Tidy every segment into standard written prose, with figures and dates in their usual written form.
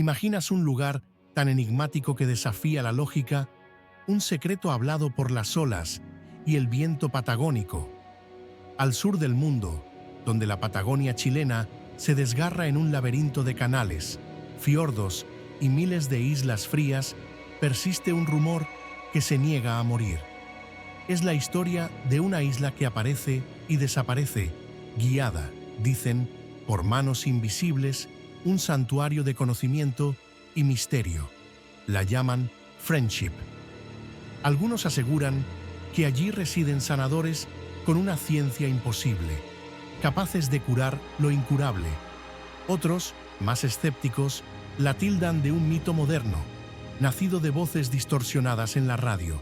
¿Imaginas un lugar tan enigmático que desafía la lógica? Un secreto hablado por las olas y el viento patagónico. Al sur del mundo, donde la Patagonia chilena se desgarra en un laberinto de canales, fiordos y miles de islas frías, persiste un rumor que se niega a morir. Es la historia de una isla que aparece y desaparece, guiada, dicen, por manos invisibles, un santuario de conocimiento y misterio. La llaman Friendship. Algunos aseguran que allí residen sanadores con una ciencia imposible, capaces de curar lo incurable. Otros, más escépticos, la tildan de un mito moderno, nacido de voces distorsionadas en la radio.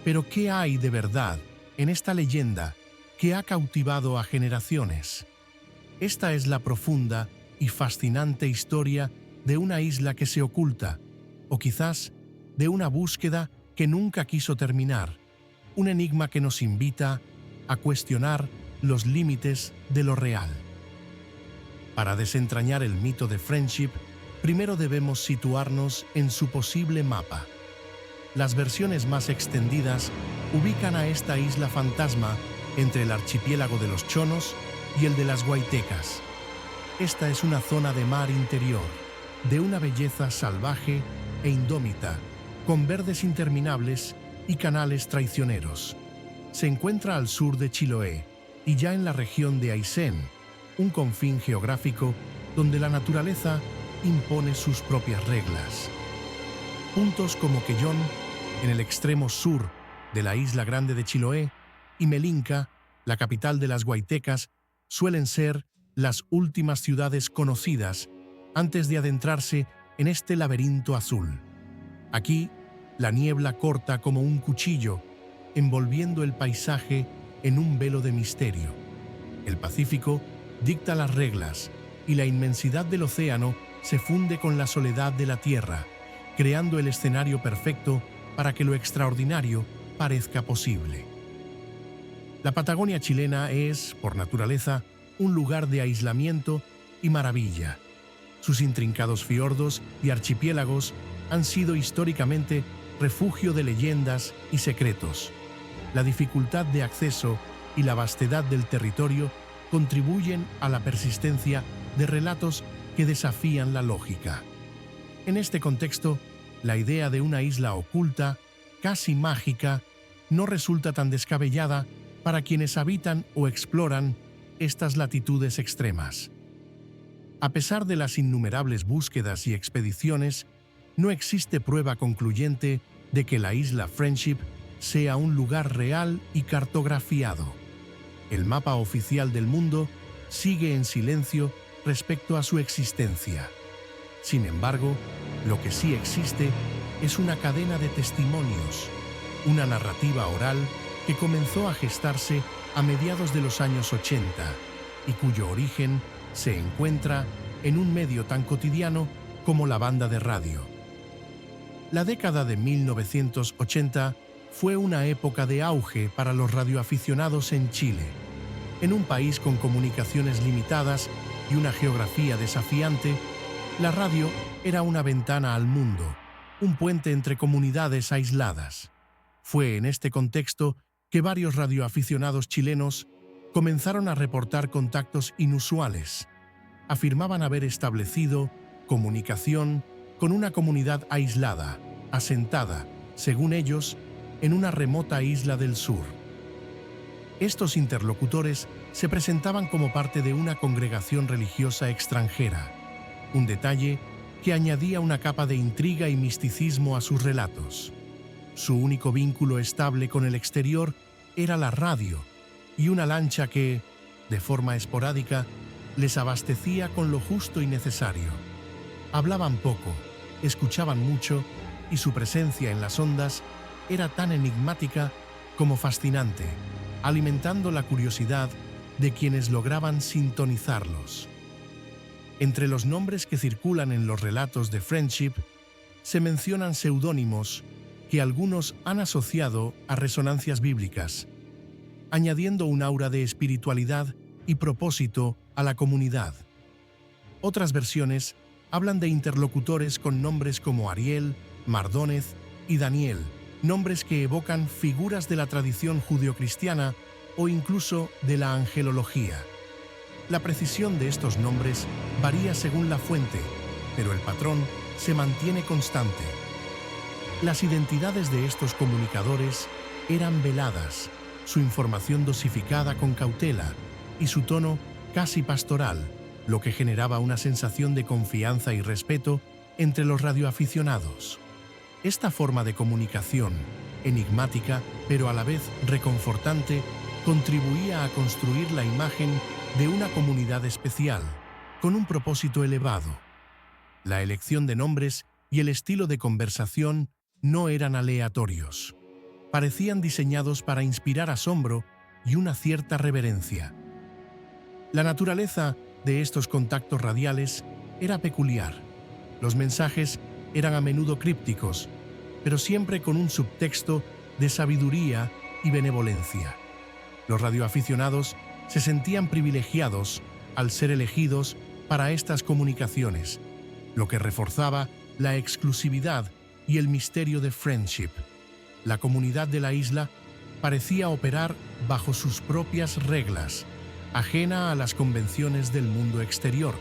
Pero ¿qué hay de verdad en esta leyenda que ha cautivado a generaciones? Esta es la profunda y fascinante historia de una isla que se oculta, o quizás de una búsqueda que nunca quiso terminar, un enigma que nos invita a cuestionar los límites de lo real. Para desentrañar el mito de Friendship, primero debemos situarnos en su posible mapa. Las versiones más extendidas ubican a esta isla fantasma entre el archipiélago de los Chonos y el de las Guaitecas. Esta es una zona de mar interior, de una belleza salvaje e indómita, con verdes interminables y canales traicioneros. Se encuentra al sur de Chiloé y ya en la región de Aysén, un confín geográfico donde la naturaleza impone sus propias reglas. Puntos como Quellón, en el extremo sur de la isla grande de Chiloé, y Melinca, la capital de las Guaitecas, suelen ser las últimas ciudades conocidas antes de adentrarse en este laberinto azul. Aquí, la niebla corta como un cuchillo, envolviendo el paisaje en un velo de misterio. El Pacífico dicta las reglas y la inmensidad del océano se funde con la soledad de la tierra, creando el escenario perfecto para que lo extraordinario parezca posible. La Patagonia chilena es, por naturaleza, un lugar de aislamiento y maravilla. Sus intrincados fiordos y archipiélagos han sido históricamente refugio de leyendas y secretos. La dificultad de acceso y la vastedad del territorio contribuyen a la persistencia de relatos que desafían la lógica. En este contexto, la idea de una isla oculta, casi mágica, no resulta tan descabellada para quienes habitan o exploran estas latitudes extremas. A pesar de las innumerables búsquedas y expediciones, no existe prueba concluyente de que la isla Friendship sea un lugar real y cartografiado. El mapa oficial del mundo sigue en silencio respecto a su existencia. Sin embargo, lo que sí existe es una cadena de testimonios, una narrativa oral que comenzó a gestarse a mediados de los años 80 y cuyo origen se encuentra en un medio tan cotidiano como la banda de radio. La década de 1980 fue una época de auge para los radioaficionados en Chile. En un país con comunicaciones limitadas y una geografía desafiante, la radio era una ventana al mundo, un puente entre comunidades aisladas. Fue en este contexto que varios radioaficionados chilenos comenzaron a reportar contactos inusuales. Afirmaban haber establecido comunicación con una comunidad aislada, asentada, según ellos, en una remota isla del sur. Estos interlocutores se presentaban como parte de una congregación religiosa extranjera, un detalle que añadía una capa de intriga y misticismo a sus relatos. Su único vínculo estable con el exterior era la radio y una lancha que, de forma esporádica, les abastecía con lo justo y necesario. Hablaban poco, escuchaban mucho y su presencia en las ondas era tan enigmática como fascinante, alimentando la curiosidad de quienes lograban sintonizarlos. Entre los nombres que circulan en los relatos de Friendship se mencionan seudónimos que algunos han asociado a resonancias bíblicas, añadiendo un aura de espiritualidad y propósito a la comunidad. Otras versiones Hablan de interlocutores con nombres como Ariel, Mardónez y Daniel, nombres que evocan figuras de la tradición judeocristiana o incluso de la angelología. La precisión de estos nombres varía según la fuente, pero el patrón se mantiene constante. Las identidades de estos comunicadores eran veladas, su información dosificada con cautela y su tono casi pastoral, lo que generaba una sensación de confianza y respeto entre los radioaficionados. Esta forma de comunicación, enigmática pero a la vez reconfortante, contribuía a construir la imagen de una comunidad especial, con un propósito elevado. La elección de nombres y el estilo de conversación no eran aleatorios. Parecían diseñados para inspirar asombro y una cierta reverencia. La naturaleza de estos contactos radiales era peculiar. Los mensajes eran a menudo crípticos, pero siempre con un subtexto de sabiduría y benevolencia. Los radioaficionados se sentían privilegiados al ser elegidos para estas comunicaciones, lo que reforzaba la exclusividad y el misterio de Friendship. La comunidad de la isla parecía operar bajo sus propias reglas, ajena a las convenciones del mundo exterior,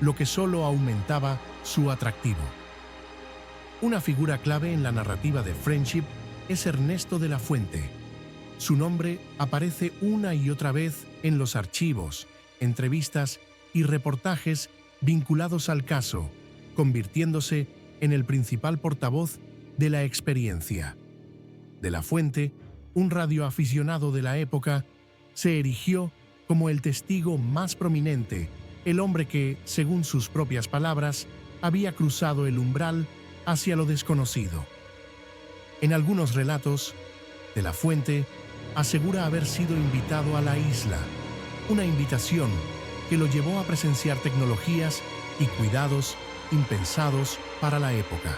lo que solo aumentaba su atractivo. Una figura clave en la narrativa de Friendship es Ernesto de la Fuente. Su nombre aparece una y otra vez en los archivos, entrevistas y reportajes vinculados al caso, convirtiéndose en el principal portavoz de la experiencia. De la Fuente, un radioaficionado de la época, se erigió como el testigo más prominente, el hombre que, según sus propias palabras, había cruzado el umbral hacia lo desconocido. En algunos relatos, De la Fuente asegura haber sido invitado a la isla, una invitación que lo llevó a presenciar tecnologías y cuidados impensados para la época.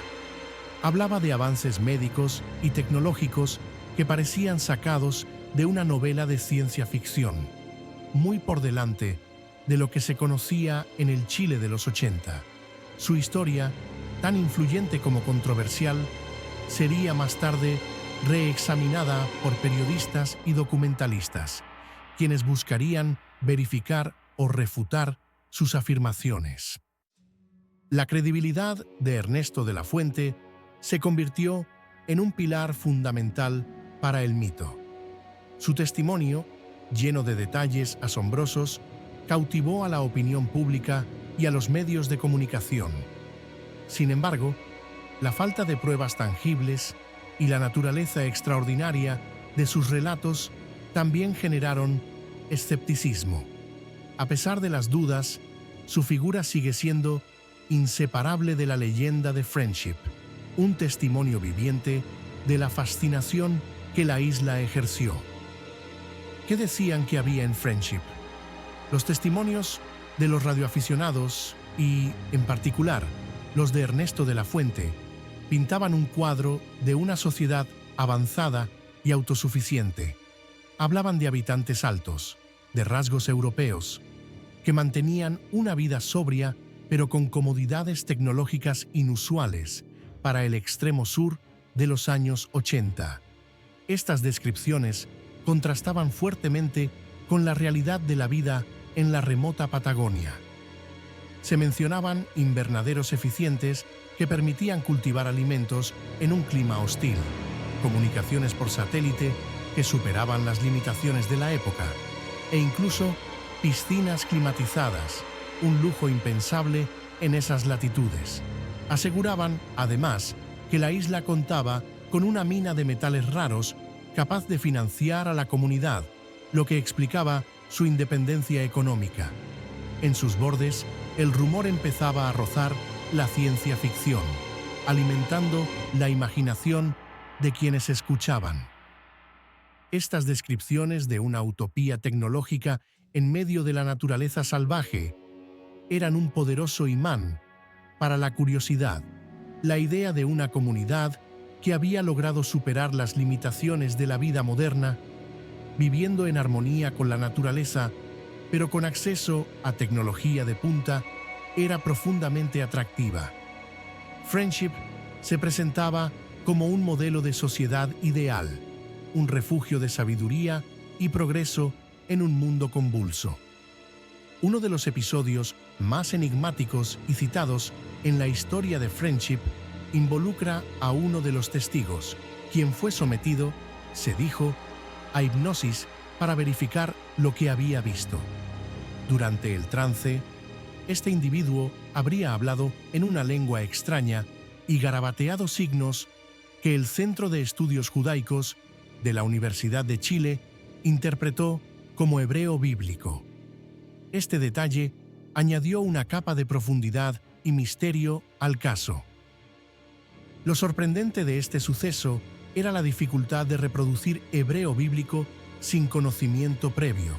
Hablaba de avances médicos y tecnológicos que parecían sacados de una novela de ciencia ficción, muy por delante de lo que se conocía en el Chile de los 80. Su historia, tan influyente como controversial, sería más tarde reexaminada por periodistas y documentalistas, quienes buscarían verificar o refutar sus afirmaciones. La credibilidad de Ernesto de la Fuente se convirtió en un pilar fundamental para el mito. Su testimonio, lleno de detalles asombrosos, cautivó a la opinión pública y a los medios de comunicación. Sin embargo, la falta de pruebas tangibles y la naturaleza extraordinaria de sus relatos también generaron escepticismo. A pesar de las dudas, su figura sigue siendo inseparable de la leyenda de Friendship, un testimonio viviente de la fascinación que la isla ejerció. ¿Qué decían que había en Friendship? Los testimonios de los radioaficionados y, en particular, los de Ernesto de la Fuente, pintaban un cuadro de una sociedad avanzada y autosuficiente. Hablaban de habitantes altos, de rasgos europeos, que mantenían una vida sobria pero con comodidades tecnológicas inusuales para el extremo sur de los años 80. Estas descripciones contrastaban fuertemente con la realidad de la vida en la remota Patagonia. Se mencionaban invernaderos eficientes que permitían cultivar alimentos en un clima hostil, comunicaciones por satélite que superaban las limitaciones de la época, e incluso piscinas climatizadas, un lujo impensable en esas latitudes. Aseguraban, además, que la isla contaba con una mina de metales raros capaz de financiar a la comunidad, lo que explicaba su independencia económica. En sus bordes, el rumor empezaba a rozar la ciencia ficción, alimentando la imaginación de quienes escuchaban. Estas descripciones de una utopía tecnológica en medio de la naturaleza salvaje eran un poderoso imán para la curiosidad, la idea de una comunidad que había logrado superar las limitaciones de la vida moderna, viviendo en armonía con la naturaleza, pero con acceso a tecnología de punta, era profundamente atractiva. Friendship se presentaba como un modelo de sociedad ideal, un refugio de sabiduría y progreso en un mundo convulso. Uno de los episodios más enigmáticos y citados en la historia de Friendship involucra a uno de los testigos, quien fue sometido, se dijo, a hipnosis para verificar lo que había visto. Durante el trance, este individuo habría hablado en una lengua extraña y garabateado signos que el Centro de Estudios Judaicos de la Universidad de Chile interpretó como hebreo bíblico. Este detalle añadió una capa de profundidad y misterio al caso. Lo sorprendente de este suceso era la dificultad de reproducir hebreo bíblico sin conocimiento previo,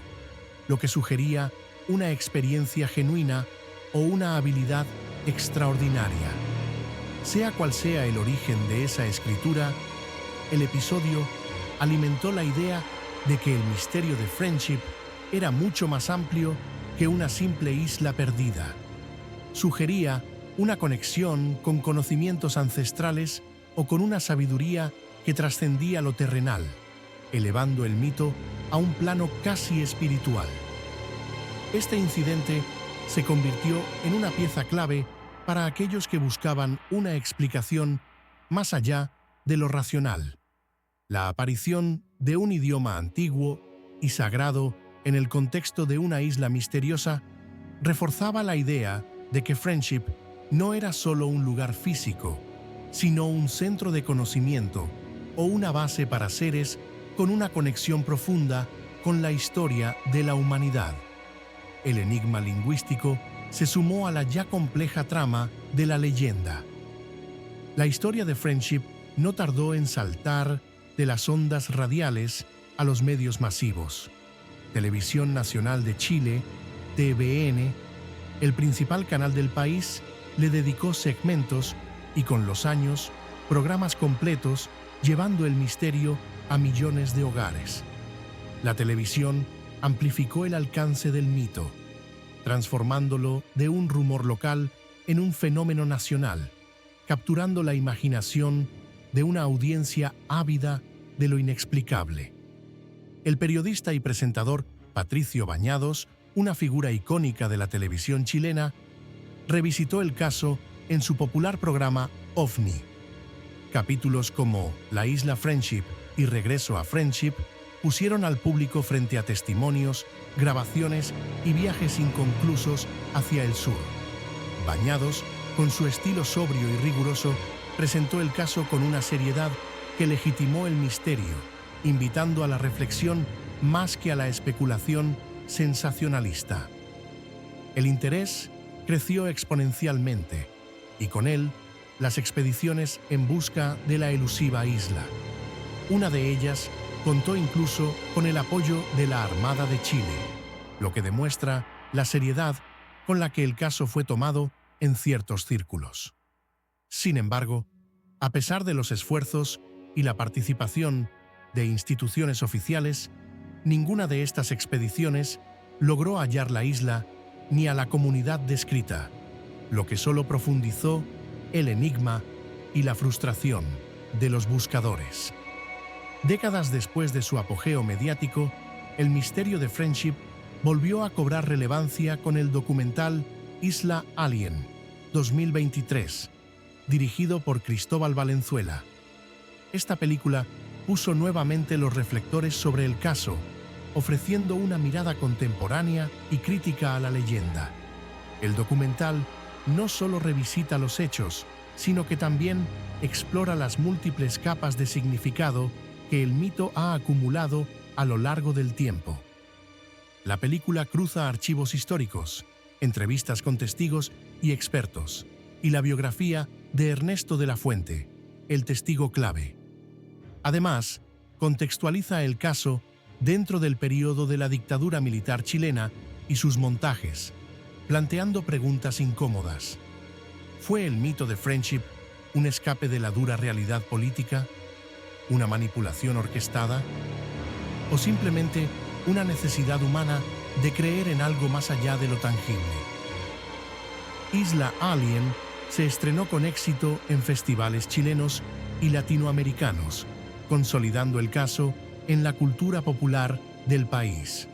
lo que sugería una experiencia genuina o una habilidad extraordinaria. Sea cual sea el origen de esa escritura, el episodio alimentó la idea de que el misterio de Friendship era mucho más amplio que una simple isla perdida. Sugería una conexión con conocimientos ancestrales o con una sabiduría que trascendía lo terrenal, elevando el mito a un plano casi espiritual. Este incidente se convirtió en una pieza clave para aquellos que buscaban una explicación más allá de lo racional. La aparición de un idioma antiguo y sagrado en el contexto de una isla misteriosa reforzaba la idea de que Friendship no era solo un lugar físico, sino un centro de conocimiento o una base para seres con una conexión profunda con la historia de la humanidad. El enigma lingüístico se sumó a la ya compleja trama de la leyenda. La historia de Friendship no tardó en saltar de las ondas radiales a los medios masivos. Televisión Nacional de Chile, TVN, el principal canal del país, le dedicó segmentos y con los años, programas completos llevando el misterio a millones de hogares. La televisión amplificó el alcance del mito, transformándolo de un rumor local en un fenómeno nacional, capturando la imaginación de una audiencia ávida de lo inexplicable. El periodista y presentador Patricio Bañados, una figura icónica de la televisión chilena, revisitó el caso en su popular programa OVNI. Capítulos como La Isla Friendship y Regreso a Friendship pusieron al público frente a testimonios, grabaciones y viajes inconclusos hacia el sur. Bañados, con su estilo sobrio y riguroso, presentó el caso con una seriedad que legitimó el misterio, invitando a la reflexión más que a la especulación sensacionalista. El interés creció exponencialmente, y con él, las expediciones en busca de la elusiva isla. Una de ellas contó incluso con el apoyo de la Armada de Chile, lo que demuestra la seriedad con la que el caso fue tomado en ciertos círculos. Sin embargo, a pesar de los esfuerzos y la participación de instituciones oficiales, ninguna de estas expediciones logró hallar la isla ni a la comunidad descrita, lo que solo profundizó el enigma y la frustración de los buscadores. Décadas después de su apogeo mediático, el misterio de Friendship volvió a cobrar relevancia con el documental Isla Alien, 2023, dirigido por Cristóbal Valenzuela. Esta película puso nuevamente los reflectores sobre el caso, ofreciendo una mirada contemporánea y crítica a la leyenda. El documental no solo revisita los hechos, sino que también explora las múltiples capas de significado que el mito ha acumulado a lo largo del tiempo. La película cruza archivos históricos, entrevistas con testigos y expertos, y la biografía de Ernesto de la Fuente, el testigo clave. Además, contextualiza el caso dentro del período de la dictadura militar chilena y sus montajes, planteando preguntas incómodas. ¿Fue el mito de Friendship un escape de la dura realidad política? ¿Una manipulación orquestada? ¿O simplemente una necesidad humana de creer en algo más allá de lo tangible? Isla Alien se estrenó con éxito en festivales chilenos y latinoamericanos, consolidando el caso en la cultura popular del país.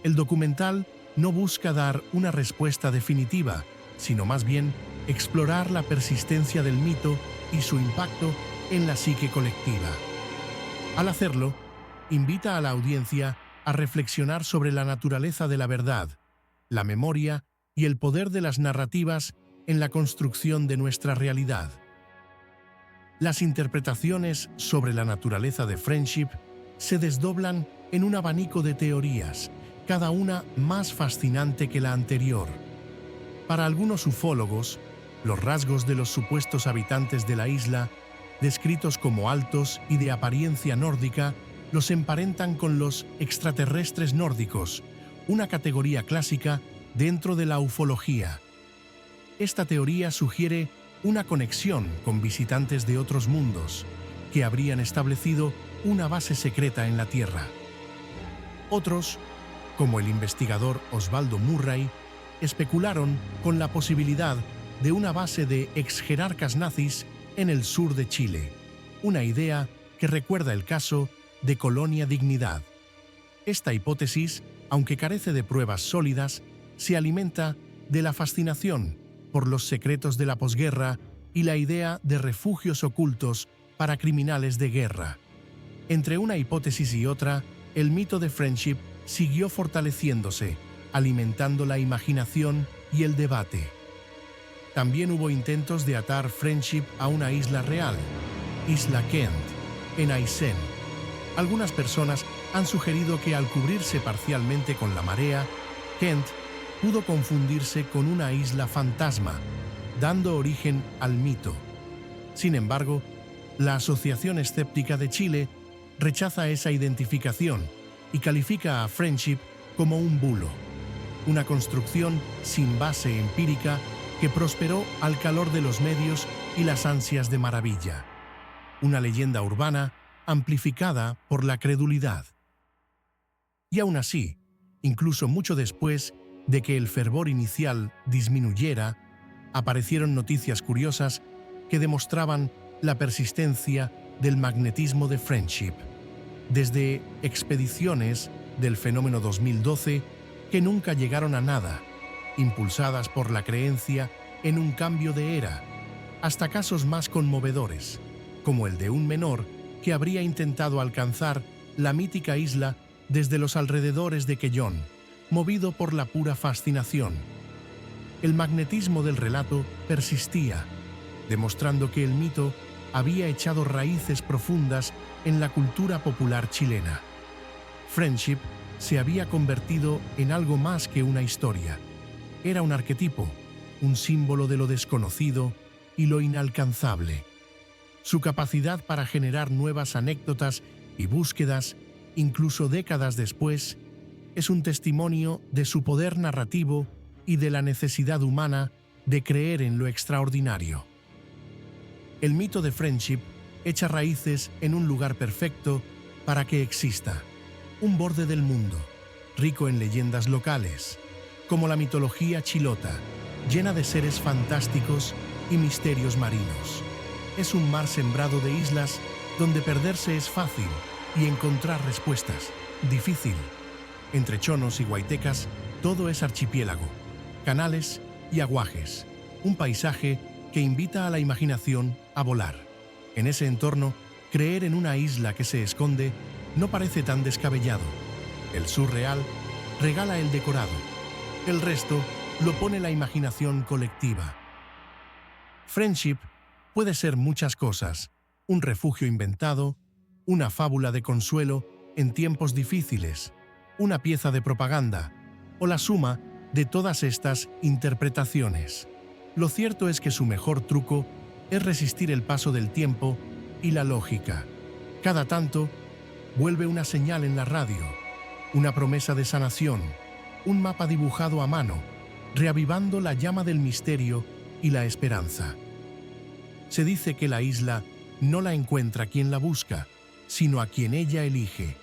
El documental no busca dar una respuesta definitiva, sino más bien explorar la persistencia del mito y su impacto en la psique colectiva. Al hacerlo, invita a la audiencia a reflexionar sobre la naturaleza de la verdad, la memoria y el poder de las narrativas en la construcción de nuestra realidad. Las interpretaciones sobre la naturaleza de Friendship se desdoblan en un abanico de teorías, cada una más fascinante que la anterior. Para algunos ufólogos, los rasgos de los supuestos habitantes de la isla, descritos como altos y de apariencia nórdica, los emparentan con los extraterrestres nórdicos, una categoría clásica dentro de la ufología. Esta teoría sugiere una conexión con visitantes de otros mundos, que habrían establecido una base secreta en la Tierra. Otros, como el investigador Osvaldo Murray, especularon con la posibilidad de una base de exjerarcas nazis en el sur de Chile, una idea que recuerda el caso de Colonia Dignidad. Esta hipótesis, aunque carece de pruebas sólidas, se alimenta de la fascinación por los secretos de la posguerra y la idea de refugios ocultos para criminales de guerra. Entre una hipótesis y otra, el mito de Friendship siguió fortaleciéndose, alimentando la imaginación y el debate. También hubo intentos de atar Friendship a una isla real, Isla Kent, en Aysén. Algunas personas han sugerido que al cubrirse parcialmente con la marea, Kent pudo confundirse con una isla fantasma, dando origen al mito. Sin embargo, la Asociación Escéptica de Chile rechaza esa identificación y califica a Friendship como un bulo, una construcción sin base empírica que prosperó al calor de los medios y las ansias de maravilla. Una leyenda urbana amplificada por la credulidad. Y aún así, incluso mucho después de que el fervor inicial disminuyera, aparecieron noticias curiosas que demostraban la persistencia del magnetismo de Friendship. Desde expediciones del fenómeno 2012 que nunca llegaron a nada, impulsadas por la creencia en un cambio de era, hasta casos más conmovedores, como el de un menor que habría intentado alcanzar la mítica isla desde los alrededores de Quellón, movido por la pura fascinación. El magnetismo del relato persistía, demostrando que el mito había echado raíces profundas en la cultura popular chilena. Friendship se había convertido en algo más que una historia. Era un arquetipo, un símbolo de lo desconocido y lo inalcanzable. Su capacidad para generar nuevas anécdotas y búsquedas, incluso décadas después, es un testimonio de su poder narrativo y de la necesidad humana de creer en lo extraordinario. El mito de Friendship echa raíces en un lugar perfecto para que exista, un borde del mundo, rico en leyendas locales, como la mitología chilota, llena de seres fantásticos y misterios marinos. Es un mar sembrado de islas donde perderse es fácil y encontrar respuestas difícil. Entre chonos y guaitecas, todo es archipiélago, canales y aguajes, un paisaje que invita a la imaginación a volar. En ese entorno, creer en una isla que se esconde no parece tan descabellado. El surreal regala el decorado, el resto lo pone la imaginación colectiva. Friendship puede ser muchas cosas: un refugio inventado, una fábula de consuelo en tiempos difíciles, una pieza de propaganda o la suma de todas estas interpretaciones. Lo cierto es que su mejor truco es resistir el paso del tiempo y la lógica. Cada tanto, vuelve una señal en la radio, una promesa de sanación, un mapa dibujado a mano, reavivando la llama del misterio y la esperanza. Se dice que la isla no la encuentra quien la busca, sino a quien ella elige.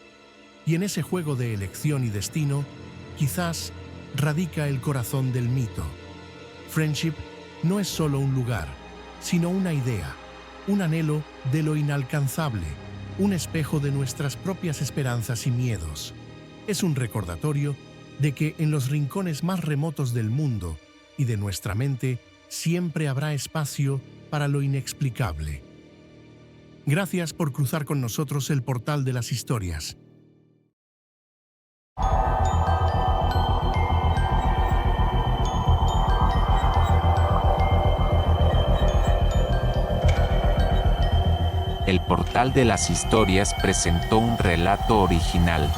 Y en ese juego de elección y destino, quizás radica el corazón del mito. Friendship no es solo un lugar, sino una idea, un anhelo de lo inalcanzable, un espejo de nuestras propias esperanzas y miedos. Es un recordatorio de que en los rincones más remotos del mundo y de nuestra mente siempre habrá espacio para lo inexplicable. Gracias por cruzar con nosotros el portal de las historias. El Portal de las Historias presentó un relato original.